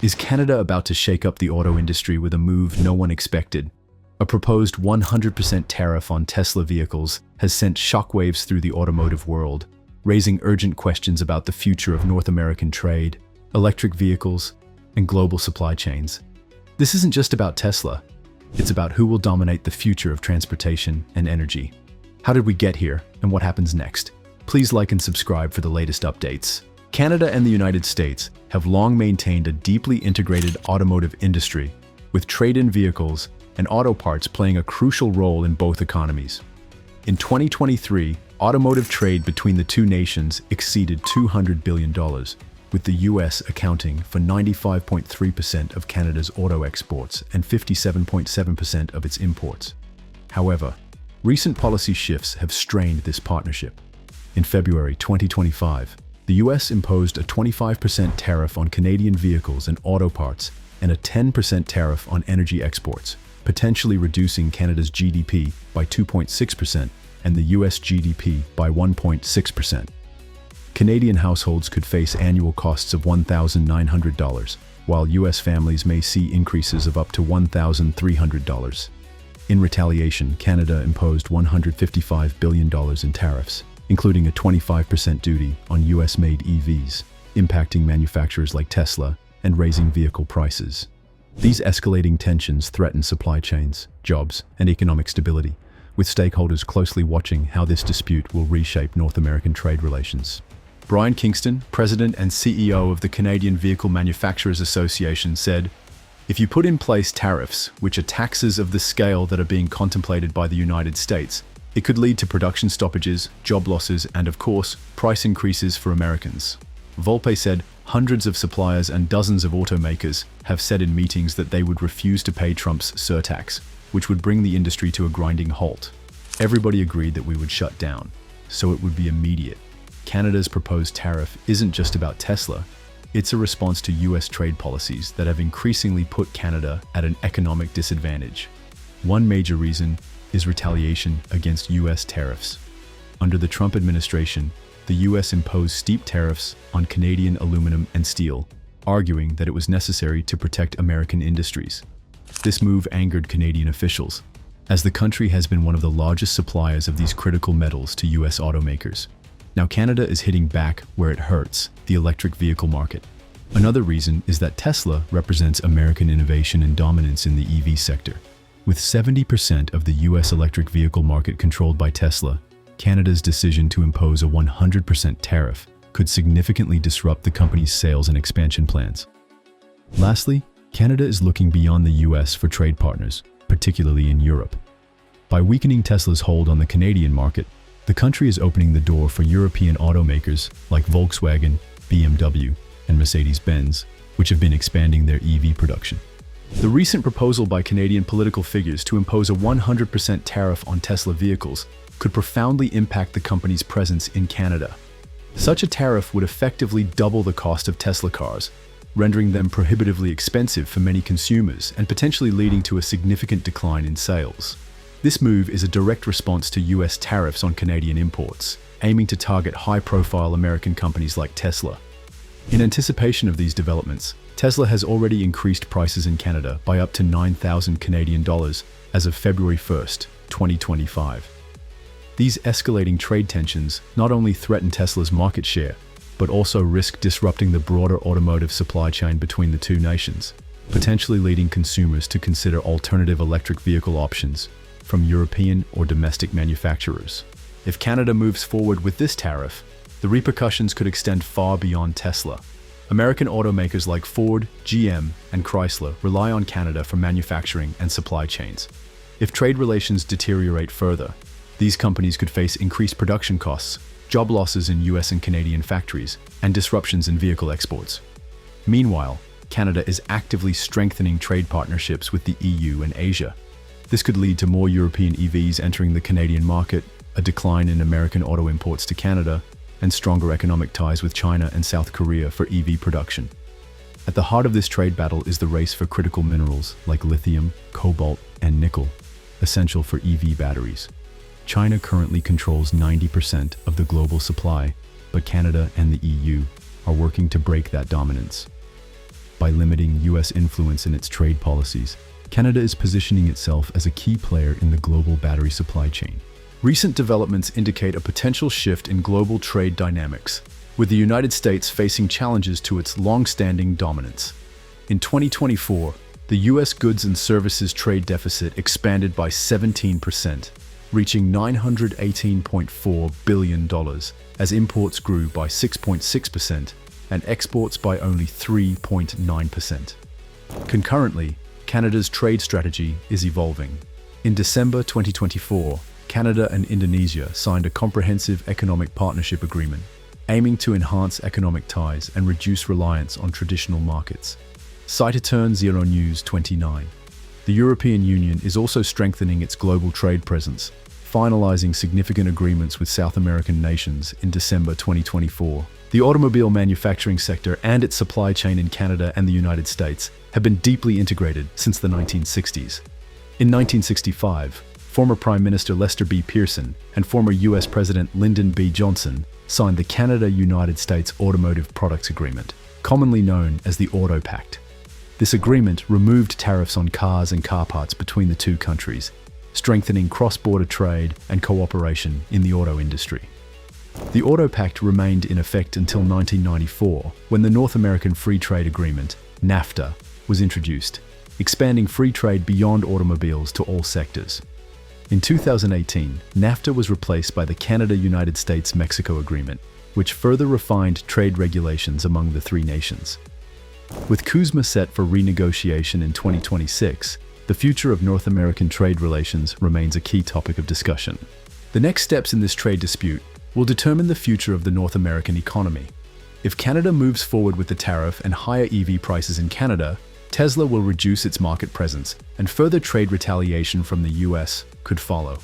Is Canada about to shake up the auto industry with a move no one expected? A proposed 100% tariff on Tesla vehicles has sent shockwaves through the automotive world, raising urgent questions about the future of North American trade, electric vehicles, and global supply chains. This isn't just about Tesla. It's about who will dominate the future of transportation and energy. How did we get here, and what happens next? Please like and subscribe for the latest updates. Canada and the United States have long maintained a deeply integrated automotive industry, with trade-in vehicles and auto parts playing a crucial role in both economies. In 2023, automotive trade between the two nations exceeded $200 billion, with the US accounting for 95.3% of Canada's auto exports and 57.7% of its imports. However, recent policy shifts have strained this partnership. In February 2025, the US imposed a 25% tariff on Canadian vehicles and auto parts and a 10% tariff on energy exports, potentially reducing Canada's GDP by 2.6% and the US GDP by 1.6%. Canadian households could face annual costs of $1,900, while US families may see increases of up to $1,300. In retaliation, Canada imposed $155 billion in tariffs, including a 25% duty on US-made EVs, impacting manufacturers like Tesla and raising vehicle prices. These escalating tensions threaten supply chains, jobs, and economic stability, with stakeholders closely watching how this dispute will reshape North American trade relations. Brian Kingston, President and CEO of the Canadian Vehicle Manufacturers Association, said, "If you put in place tariffs, which are taxes of the scale that are being contemplated by the United States, it could lead to production stoppages, job losses, and of course, price increases for Americans." Volpe said, "Hundreds of suppliers and dozens of automakers have said in meetings that they would refuse to pay Trump's surtax, which would bring the industry to a grinding halt. Everybody agreed that we would shut down, so it would be immediate." Canada's proposed tariff isn't just about Tesla. It's a response to US trade policies that have increasingly put Canada at an economic disadvantage. One major reason is retaliation against US tariffs. Under the Trump administration, the US imposed steep tariffs on Canadian aluminum and steel, arguing that it was necessary to protect American industries. This move angered Canadian officials, as the country has been one of the largest suppliers of these critical metals to US automakers. Now Canada is hitting back where it hurts, the electric vehicle market. Another reason is that Tesla represents American innovation and dominance in the EV sector. With 70% of the US electric vehicle market controlled by Tesla, Canada's decision to impose a 100% tariff could significantly disrupt the company's sales and expansion plans. Lastly, Canada is looking beyond the US for trade partners, particularly in Europe. By weakening Tesla's hold on the Canadian market, the country is opening the door for European automakers like Volkswagen, BMW, and Mercedes-Benz, which have been expanding their EV production. The recent proposal by Canadian political figures to impose a 100% tariff on Tesla vehicles could profoundly impact the company's presence in Canada. Such a tariff would effectively double the cost of Tesla cars, rendering them prohibitively expensive for many consumers and potentially leading to a significant decline in sales. This move is a direct response to US tariffs on Canadian imports, aiming to target high-profile American companies like Tesla. In anticipation of these developments, Tesla has already increased prices in Canada by up to 9,000 Canadian dollars as of February 1st, 2025. These escalating trade tensions not only threaten Tesla's market share, but also risk disrupting the broader automotive supply chain between the two nations, potentially leading consumers to consider alternative electric vehicle options from European or domestic manufacturers. If Canada moves forward with this tariff, the repercussions could extend far beyond Tesla. American automakers like Ford, GM, and Chrysler rely on Canada for manufacturing and supply chains. If trade relations deteriorate further, these companies could face increased production costs, job losses in US and Canadian factories, and disruptions in vehicle exports. Meanwhile, Canada is actively strengthening trade partnerships with the EU and Asia. This could lead to more European EVs entering the Canadian market, a decline in American auto imports to Canada, and stronger economic ties with China and South Korea for EV production. At the heart of this trade battle is the race for critical minerals like lithium, cobalt, and nickel, essential for EV batteries. China currently controls 90% of the global supply, but Canada and the EU are working to break that dominance. By limiting US influence in its trade policies, Canada is positioning itself as a key player in the global battery supply chain. Recent developments indicate a potential shift in global trade dynamics, with the United States facing challenges to its long-standing dominance. In 2024, the US goods and services trade deficit expanded by 17%, reaching $918.4 billion, as imports grew by 6.6% and exports by only 3.9%. Concurrently, Canada's trade strategy is evolving. In December 2024, Canada and Indonesia signed a comprehensive economic partnership agreement, aiming to enhance economic ties and reduce reliance on traditional markets. Citaturn Zero News 29. The European Union is also strengthening its global trade presence, finalizing significant agreements with South American nations in December 2024. The automobile manufacturing sector and its supply chain in Canada and the United States have been deeply integrated since the 1960s. In 1965, former Prime Minister Lester B. Pearson and former US President Lyndon B. Johnson signed the Canada-United States Automotive Products Agreement, commonly known as the Auto Pact. This agreement removed tariffs on cars and car parts between the two countries, strengthening cross-border trade and cooperation in the auto industry. The Auto Pact remained in effect until 1994, when the North American Free Trade Agreement, NAFTA, was introduced, expanding free trade beyond automobiles to all sectors. In 2018, NAFTA was replaced by the Canada-United States-Mexico Agreement, which further refined trade regulations among the three nations. With CUSMA set for renegotiation in 2026, the future of North American trade relations remains a key topic of discussion. The next steps in this trade dispute will determine the future of the North American economy. If Canada moves forward with the tariff and higher EV prices in Canada, Tesla will reduce its market presence, and further trade retaliation from the US could follow.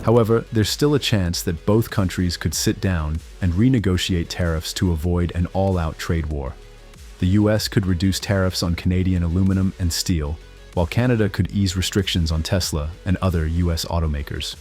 However, there's still a chance that both countries could sit down and renegotiate tariffs to avoid an all-out trade war. The US could reduce tariffs on Canadian aluminum and steel, while Canada could ease restrictions on Tesla and other US automakers.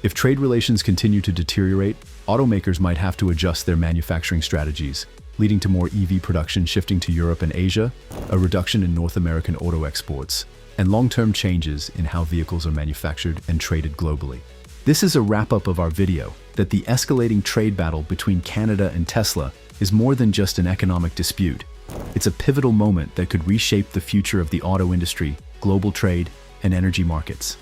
If trade relations continue to deteriorate, automakers might have to adjust their manufacturing strategies, leading to more EV production shifting to Europe and Asia, a reduction in North American auto exports, and long-term changes in how vehicles are manufactured and traded globally. This is a wrap-up of our video that the escalating trade battle between Canada and Tesla is more than just an economic dispute. It's a pivotal moment that could reshape the future of the auto industry, global trade, and energy markets.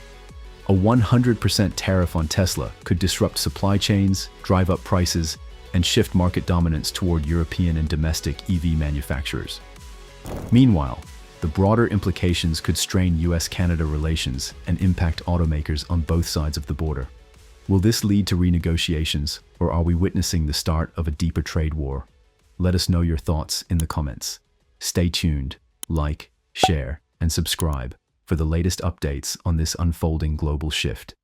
A 100% tariff on Tesla could disrupt supply chains, drive up prices, and shift market dominance toward European and domestic EV manufacturers. Meanwhile, the broader implications could strain US-Canada relations and impact automakers on both sides of the border. Will this lead to renegotiations, or are we witnessing the start of a deeper trade war? Let us know your thoughts in the comments. Stay tuned, like, share, and subscribe for the latest updates on this unfolding global shift.